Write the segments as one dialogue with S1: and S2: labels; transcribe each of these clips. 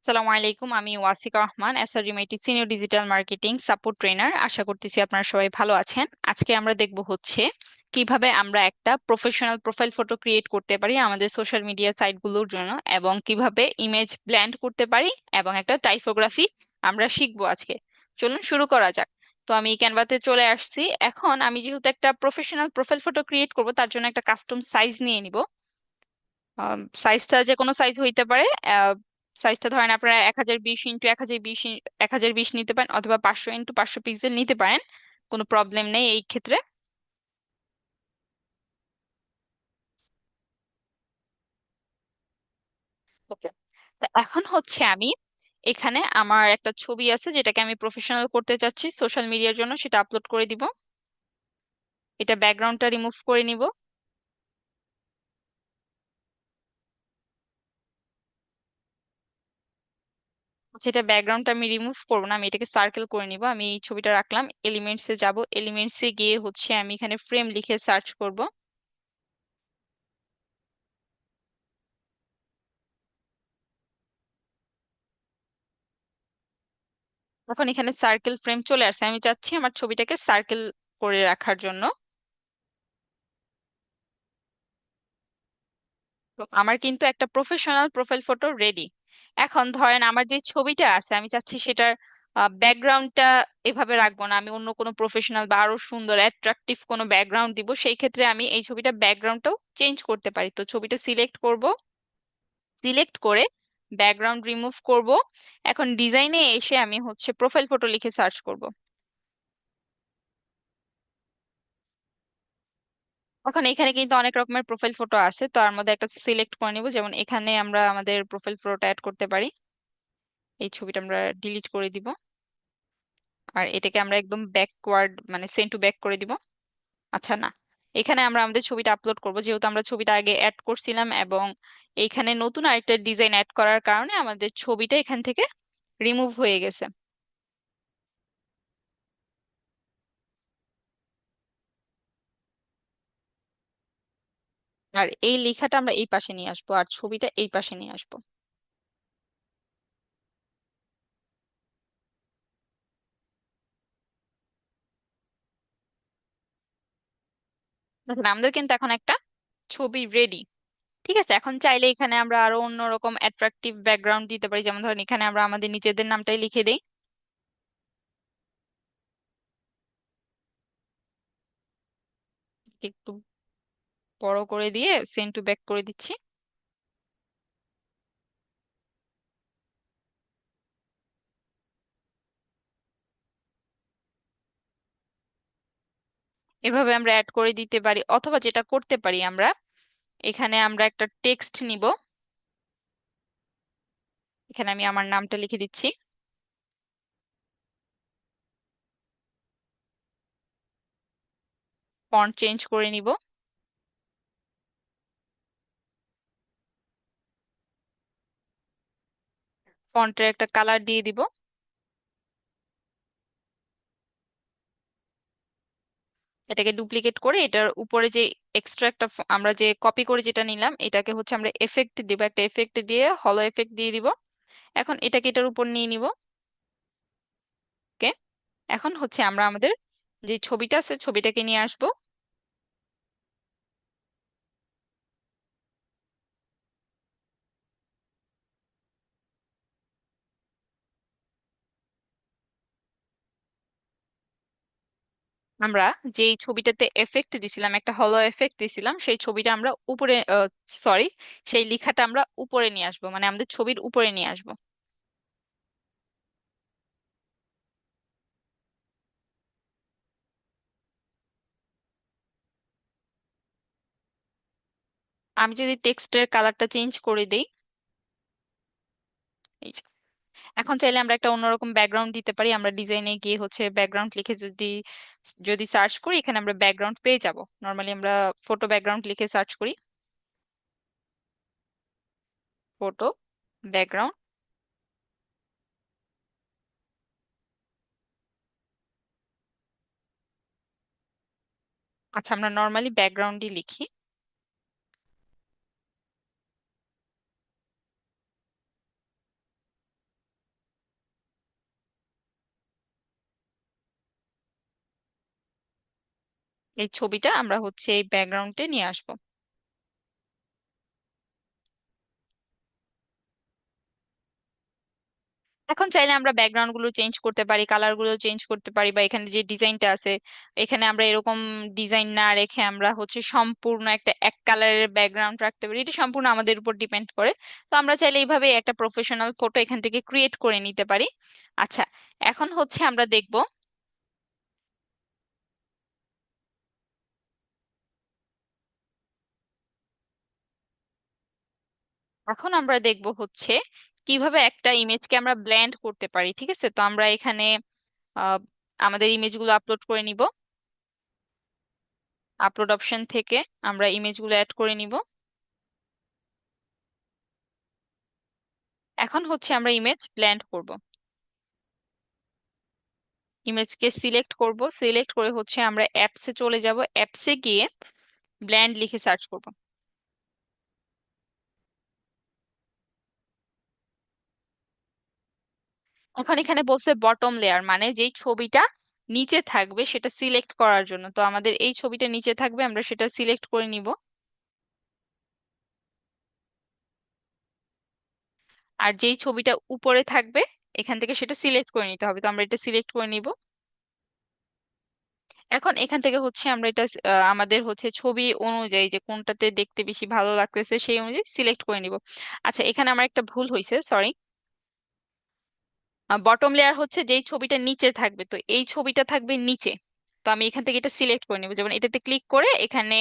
S1: আসসালামু আলাইকুম, আমি ওয়াসিকা রহমান, এসআররিমাইটি senior digital marketing support trainer. আশা করতেছি আপনারা সবাই ভালো আছেন। আজকে আমরা দেখব হচ্ছে কিভাবে আমরা একটা প্রফেশনাল প্রোফাইল ফটো ক্রিয়েট করতে পারি আমাদের সোশ্যাল মিডিয়া সাইটগুলোর জন্য, এবং কিভাবে ইমেজ ব্লেন্ড করতে পারি, এবং একটা টাইপোগ্রাফি আমরা শিখবো আজকে। চলুন শুরু করা যাক। তো আমি ক্যানভাতে চলে আসছি। এখন আমি যেহেতু একটা প্রফেশনাল প্রোফাইল ফটো ক্রিয়েট করব, তার জন্য একটা কাস্টম সাইজ নিয়ে নিব। সাইজটা যে কোনো সাইজ হইতে পারে। সাইজটা ধরেন আপনারা 1020 ইন্টু 1020, 1020 নিতে পারেন, অথবা 500 ইন্টু 500 পিক্সেল নিতে পারেন। কোনো প্রবলেম নেই এই ক্ষেত্রে। ওকে, এখন হচ্ছে আমি এখানে আমার একটা ছবি আছে যেটাকে আমি প্রফেশনাল করতে চাচ্ছি সোশ্যাল মিডিয়ার জন্য, সেটা আপলোড করে দিব। এটা ব্যাকগ্রাউন্ডটা রিমুভ করে নিব। সেটা ব্যাকগ্রাউন্ডটা আমি রিমুভ করবো না, আমি এটাকে সার্কেল করে নিব। আমি এই ছবিটা রাখলাম, এলিমেন্টসে যাব, এলিমেন্টসে গিয়ে হচ্ছে আমি এখানে ফ্রেম লিখে সার্চ করব। এখন এখানে সার্কেল ফ্রেম চলে আসছে, আমি চাচ্ছি আমার ছবিটাকে সার্কেল করে রাখার জন্য। তো আমার কিন্তু একটা প্রফেশনাল প্রোফাইল ফটো রেডি। এখন ধরেন আমার যে ছবিটা আছে, আমি চাচ্ছি সেটার ব্যাকগ্রাউন্ডটা এভাবে রাখবো না, আমি অন্য কোনো প্রফেশনাল বা আরো সুন্দর অ্যাট্রাকটিভ কোনো ব্যাকগ্রাউন্ড দিব। সেই ক্ষেত্রে আমি এই ছবিটা ব্যাকগ্রাউন্ডটাও চেঞ্জ করতে পারি। তো ছবিটা সিলেক্ট করব, সিলেক্ট করে ব্যাকগ্রাউন্ড রিমুভ করব। এখন ডিজাইনে এসে আমি হচ্ছে প্রোফাইল ফটো লিখে সার্চ করব। এখন এখানে কিন্তু অনেক রকমের প্রোফাইল ফটো আছে, তো তার মধ্যে একটা সিলেক্ট করে নিব। যেমন এখানে আমরা আমাদের প্রোফাইল ফটোটা অ্যাড করতে পারি। এই ছবিটা আমরা ডিলিট করে দিব, আর এটাকে আমরা একদম ব্যাকওয়ার্ড মানে সেন্ড টু ব্যাক করে দিব। আচ্ছা না, এখানে আমরা আমাদের ছবিটা আপলোড করব, যেহেতু আমরা ছবিটা আগে অ্যাড করছিলাম, এবং এইখানে নতুন আরেকটা ডিজাইন অ্যাড করার কারণে আমাদের ছবিটা এখান থেকে রিমুভ হয়ে গেছে। আর এই লেখাটা আমরা এই পাশে নিয়ে আসবো, আর ছবিটা এই পাশে নিয়ে আসবো। দেখেন আমাদের কিন্তু এখন একটা ছবি রেডি। ঠিক আছে, এখন চাইলে এখানে আমরা আরো অন্যরকম অ্যাট্রাকটিভ ব্যাকগ্রাউন্ড দিতে পারি। যেমন ধরেন এখানে আমরা আমাদের নিজেদের নামটাই লিখে দেই। একটু বড় করে দিয়ে সেন্ড টু ব্যাক করে দিচ্ছি। এভাবে আমরা অ্যাড করে দিতে পারি, অথবা যেটা করতে পারি আমরা, এখানে আমরা একটা টেক্সট নিব। এখানে আমি আমার নামটা লিখে দিচ্ছি, ফন্ট চেঞ্জ করে নিব। ফন্টের একটা কালার দিয়ে দিব। এটাকে ডুপ্লিকেট করে এটার উপরে যে এক্সট্রা একটা আমরা যে কপি করে যেটা নিলাম, এটাকে হচ্ছে আমরা এফেক্ট দিব, একটা এফেক্ট দিয়ে হলো এফেক্ট দিয়ে দিব। এখন এটাকে এটার উপর নিয়ে নিব। ওকে, এখন হচ্ছে আমরা আমাদের যে ছবিটা আছে ছবিটাকে নিয়ে আসব। আমরা যেই ছবিটাতে এফেক্ট দিছিলাম, একটা হলো এফেক্ট দিছিলাম, সেই ছবিটা আমরা উপরে, সরি, সেই লেখাটা আমরা উপরে নিয়ে আসবো, মানে আমাদের ছবির উপরে নিয়ে আসবো। আমি যদি টেক্সটের কালারটা চেঞ্জ করে দেই, এই যে, এখন চাইলে আমরা একটা অন্যরকম ব্যাকগ্রাউন্ড দিতে পারি। আমরা ডিজাইনে গিয়ে হচ্ছে ব্যাকগ্রাউন্ড লিখে যদি যদি সার্চ করি, এখানে আমরা ব্যাকগ্রাউন্ড পেয়ে যাব। নর্মালি আমরা ফটো ব্যাকগ্রাউন্ড লিখে সার্চ করি, ফটো ব্যাকগ্রাউন্ড। আচ্ছা, আমরা নর্মালি ব্যাকগ্রাউন্ডই লিখি। এই ছবিটা আমরা হচ্ছে এই ব্যাকগ্রাউন্ডে নিয়ে আসবো। এখন চাইলে আমরা ব্যাকগ্রাউন্ড গুলো চেঞ্জ করতে পারি, কালার গুলো চেঞ্জ করতে পারি, বা এখানে যে ডিজাইনটা আছে এখানে আমরা এরকম ডিজাইন না রেখে আমরা হচ্ছে সম্পূর্ণ একটা এক কালারের ব্যাকগ্রাউন্ড রাখতে পারি। এটা সম্পূর্ণ আমাদের উপর ডিপেন্ড করে। তো আমরা চাইলে এইভাবে একটা প্রফেশনাল ফটো এখান থেকে ক্রিয়েট করে নিতে পারি। আচ্ছা, এখন হচ্ছে আমরা দেখব, হচ্ছে কিভাবে একটা ইমেজকে আমরা ব্লেন্ড করতে পারি। ঠিক আছে, তো আমরা এখানে আহ, আমাদের ইমেজগুলো আপলোড করে নিব। আপলোড অপশন থেকে আমরা ইমেজগুলো অ্যাড করে নিব। এখন হচ্ছে আমরা ইমেজ ব্লেন্ড করব। ইমেজকে সিলেক্ট করব, সিলেক্ট করে হচ্ছে আমরা অ্যাপসে চলে যাব, অ্যাপসে গিয়ে ব্লেন্ড লিখে সার্চ করব। এখন এখানে বলছে বটম লেয়ার, মানে যেই ছবিটা নিচে থাকবে সেটা সিলেক্ট করার জন্য। তো আমাদের এই ছবিটা নিচে থাকবে, আমরা সেটা সিলেক্ট করে নিব। আর যেই ছবিটা উপরে থাকবে এখান থেকে সেটা সিলেক্ট করে নিতে হবে। তো আমরা এটা সিলেক্ট করে নিব। এখন এখান থেকে হচ্ছে আমরা এটা আমাদের হচ্ছে ছবি অনুযায়ী যে কোনটাতে দেখতে বেশি ভালো লাগতেছে সেই অনুযায়ী সিলেক্ট করে নিব। আচ্ছা, এখানে আমার একটা ভুল হয়েছে, সরি। বটম লেয়ার হচ্ছে যেই ছবিটা নিচে থাকবে, তো এই ছবিটা থাকবে নিচে। তো আমি এখান থেকে এটা সিলেক্ট করে নিব, যেমন এটাতে ক্লিক করে এখানে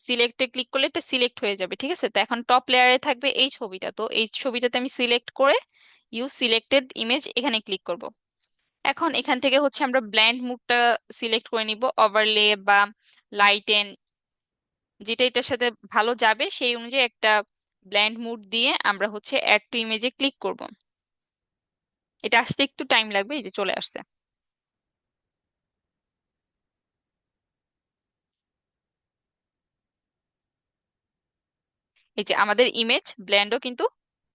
S1: সিলেক্টে ক্লিক করলে এটা সিলেক্ট হয়ে যাবে। ঠিক আছে, তো এখন টপ লেয়ারে থাকবে এই ছবিটা, তো এই ছবিটাতে আমি সিলেক্ট করে ইউজ সিলেক্টেড ইমেজ এখানে ক্লিক করব। এখন এখান থেকে হচ্ছে আমরা ব্ল্যান্ড মুডটা সিলেক্ট করে নিব, ওভারলে বা লাইটেন, যেটা এটার সাথে ভালো যাবে সেই অনুযায়ী একটা ব্ল্যান্ড মুড দিয়ে আমরা হচ্ছে অ্যাড টু ইমেজে ক্লিক করব। এটা আসতে একটু টাইম লাগবে, এই যে চলে আসছে। এই যে আমাদের ইমেজ ব্লেন্ডও কিন্তু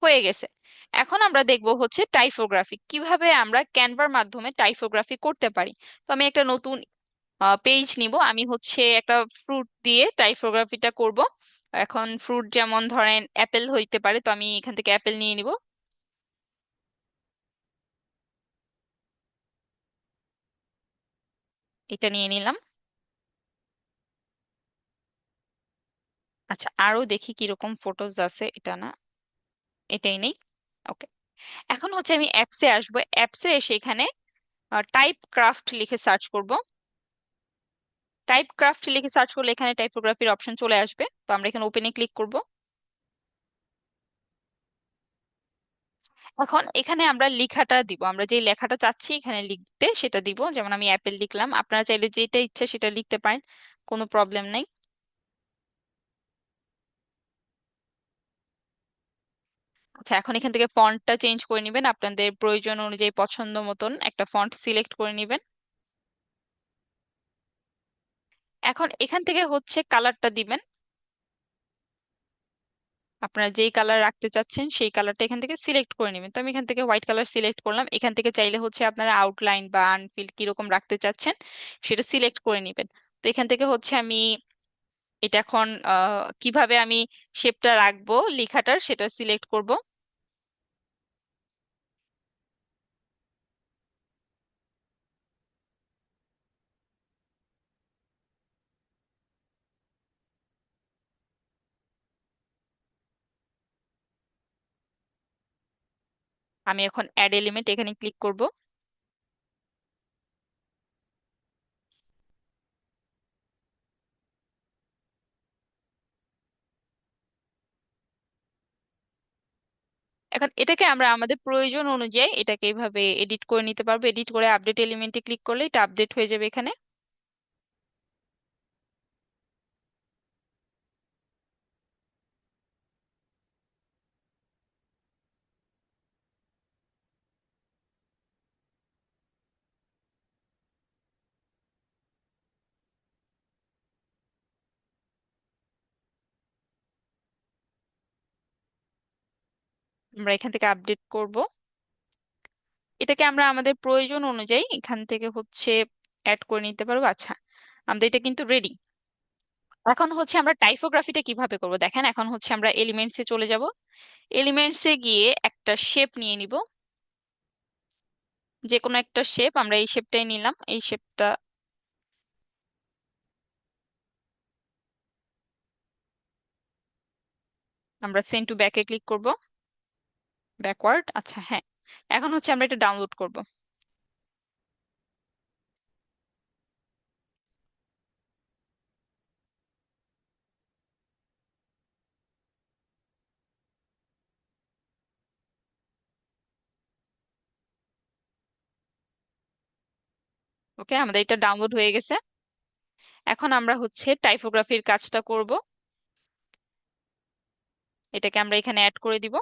S1: হয়ে গেছে। এখন আমরা দেখব হচ্ছে টাইপোগ্রাফি, কিভাবে আমরা ক্যানভার মাধ্যমে টাইপোগ্রাফি করতে পারি। তো আমি একটা নতুন পেজ নিব, আমি হচ্ছে একটা ফ্রুট দিয়ে টাইপোগ্রাফিটা করব। এখন ফ্রুট যেমন ধরেন অ্যাপেল হইতে পারে, তো আমি এখান থেকে অ্যাপেল নিয়ে নিব। এটা নিয়ে নিলাম। আচ্ছা, আরো দেখি কিরকম ফটোজ আছে, এটা না, এটাই নেই। ওকে, এখন হচ্ছে আমি অ্যাপসে আসবো, অ্যাপসে এসে এখানে টাইপ ক্রাফট লিখে সার্চ করব। টাইপ ক্রাফট লিখে সার্চ করলে এখানে টাইপোগ্রাফির অপশন চলে আসবে, তো আমরা এখানে ওপেনে ক্লিক করব। এখন এখানে আমরা লেখাটা দিব, আমরা যে লেখাটা চাচ্ছি এখানে লিখতে সেটা দিব, যেমন আমি অ্যাপেল লিখলাম। আপনারা চাইলে যেটা ইচ্ছা সেটা লিখতে পারেন, কোনো প্রবলেম নাই। আচ্ছা, এখন এখান থেকে ফন্টটা চেঞ্জ করে নেবেন, আপনাদের প্রয়োজন অনুযায়ী পছন্দ মতন একটা ফন্ট সিলেক্ট করে নেবেন। এখন এখান থেকে হচ্ছে কালারটা দিবেন, আপনারা যেই কালার রাখতে চাচ্ছেন সেই কালারটা এখান থেকে সিলেক্ট করে নেবেন। তো আমি এখান থেকে হোয়াইট কালার সিলেক্ট করলাম। এখান থেকে চাইলে হচ্ছে আপনারা আউটলাইন বা আনফিল কিরকম রাখতে চাচ্ছেন সেটা সিলেক্ট করে নেবেন। তো এখান থেকে হচ্ছে আমি এটা এখন কিভাবে আমি শেপটা রাখবো লেখাটার সেটা সিলেক্ট করব। আমি এখন অ্যাড এলিমেন্ট এখানে ক্লিক করব। এখন এটাকে আমরা আমাদের প্রয়োজন অনুযায়ী এটাকে এইভাবে এডিট করে নিতে পারবো। এডিট করে আপডেট এলিমেন্টে ক্লিক করলে এটা আপডেট হয়ে যাবে এখানে। আমরা এখান থেকে আপডেট করব। এটাকে আমরা আমাদের প্রয়োজন অনুযায়ী এখান থেকে হচ্ছে অ্যাড করে নিতে পারবো। আচ্ছা, আমাদের এটা কিন্তু রেডি। এখন হচ্ছে আমরা টাইপোগ্রাফিটা কিভাবে করব দেখেন। এখন হচ্ছে আমরা এলিমেন্টসে চলে যাব। এলিমেন্টসে গিয়ে একটা শেপ নিয়ে নিব, যে কোনো একটা শেপ। আমরা এই শেপটাই নিলাম, এই শেপটা। আমরা সেন্ড টু ব্যাকে ক্লিক করব, ব্যাকওয়ার্ড। আচ্ছা হ্যাঁ, এখন হচ্ছে আমরা এটা ডাউনলোড করব। ওকে, আমাদের এটা ডাউনলোড হয়ে গেছে। এখন আমরা হচ্ছে টাইপোগ্রাফির কাজটা করব। এটাকে আমরা এখানে অ্যাড করে দিব।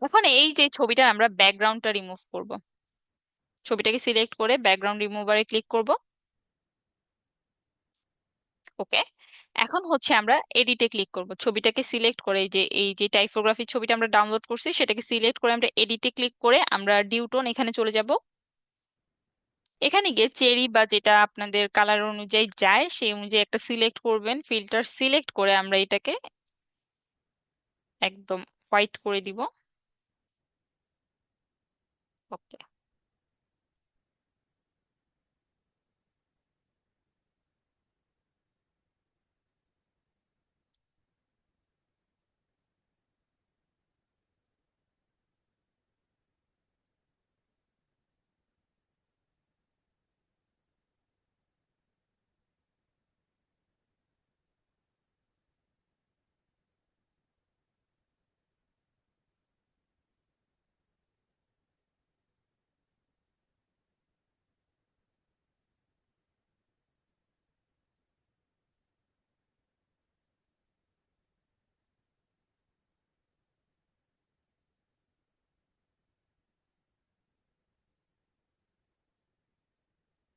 S1: এখন এই যে ছবিটার আমরা ব্যাকগ্রাউন্ডটা রিমুভ করব। ছবিটাকে সিলেক্ট করে ব্যাকগ্রাউন্ড রিমুভারে ক্লিক করব। ওকে, এখন হচ্ছে আমরা এডিটে ক্লিক করব। ছবিটাকে সিলেক্ট করে এই যে টাইপোগ্রাফির ছবিটা আমরা ডাউনলোড করছি সেটাকে সিলেক্ট করে আমরা এডিটে ক্লিক করে আমরা ডিউটোন এখানে চলে যাব। এখানে গিয়ে চেরি বা যেটা আপনাদের কালার অনুযায়ী যায় সেই অনুযায়ী একটা সিলেক্ট করবেন, ফিল্টার সিলেক্ট করে আমরা এটাকে একদম হোয়াইট করে দিব। ওকে,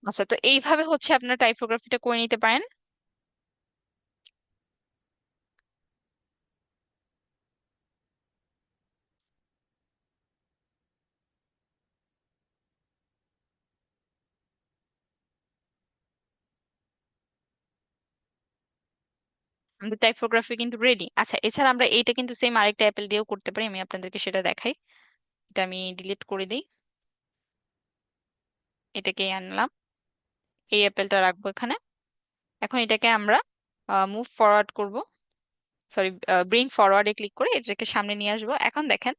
S1: আচ্ছা, তো এইভাবে হচ্ছে আপনার টাইপোগ্রাফিটা করে নিতে পারেন। আমাদের টাইপোগ্রাফি কিন্তু রেডি। আচ্ছা, এছাড়া আমরা এইটা কিন্তু সেম আরেকটা অ্যাপেল দিয়েও করতে পারি, আমি আপনাদেরকে সেটা দেখাই। এটা আমি ডিলিট করে দিই, এটাকে আনলাম, এই অ্যাপেলটা রাখবো এখানে। এখন এটাকে আমরা মুভ ফরওয়ার্ড করব, সরি, ব্রিং ফরওয়ার্ডে ক্লিক করে এটাকে সামনে নিয়ে আসবো। এখন দেখেন,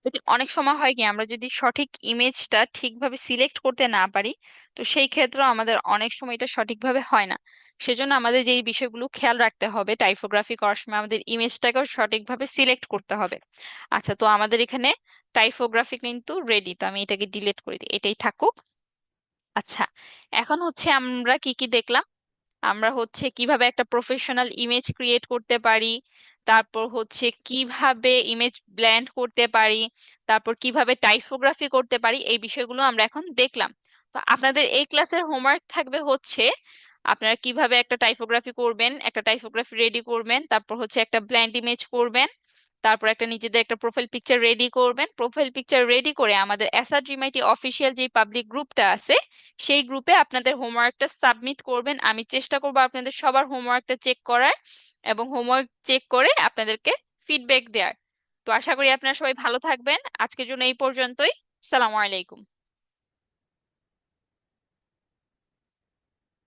S1: যদি অনেক সময় হয় কি আমরা যদি সঠিক ইমেজটা ঠিকভাবে সিলেক্ট করতে না পারি, তো সেই ক্ষেত্রে আমাদের অনেক সময় এটা সঠিকভাবে হয় না। সেজন্য আমাদের যেই বিষয়গুলো খেয়াল রাখতে হবে টাইপোগ্রাফি করার সময়, আমাদের ইমেজটাকেও সঠিকভাবে সিলেক্ট করতে হবে। আচ্ছা, তো আমাদের এখানে টাইপোগ্রাফি কিন্তু রেডি, তো আমি এটাকে ডিলিট করে দিই, এটাই থাকুক। আচ্ছা, এখন হচ্ছে আমরা কি কি দেখলাম। আমরা হচ্ছে কিভাবে একটা প্রফেশনাল ইমেজ ক্রিয়েট করতে পারি, তারপর হচ্ছে কিভাবে ইমেজ ব্লেন্ড করতে পারি, তারপর কিভাবে টাইপোগ্রাফি করতে পারি, এই বিষয়গুলো আমরা এখন দেখলাম। তো আপনাদের এই ক্লাসের হোমওয়ার্ক থাকবে হচ্ছে আপনারা কিভাবে একটা টাইপোগ্রাফি করবেন, একটা টাইপোগ্রাফি রেডি করবেন, তারপর হচ্ছে একটা ব্ল্যান্ড ইমেজ করবেন, তারপর একটা নিজেদের একটা প্রোফাইল পিকচার রেডি করবেন। প্রোফাইল পিকচার রেডি করে আমাদের এসআরজিমাইটি অফিসিয়াল যে পাবলিক গ্রুপটা আছে সেই গ্রুপে আপনাদের হোমওয়ার্কটা সাবমিট করবেন। আমি চেষ্টা করব আপনাদের সবার হোমওয়ার্কটা চেক করার এবং হোমওয়ার্ক চেক করে আপনাদেরকে ফিডব্যাক দেওয়ার। তো আশা করি আপনারা সবাই ভালো থাকবেন। আজকের জন্য এই পর্যন্তই। আসসালামু আলাইকুম।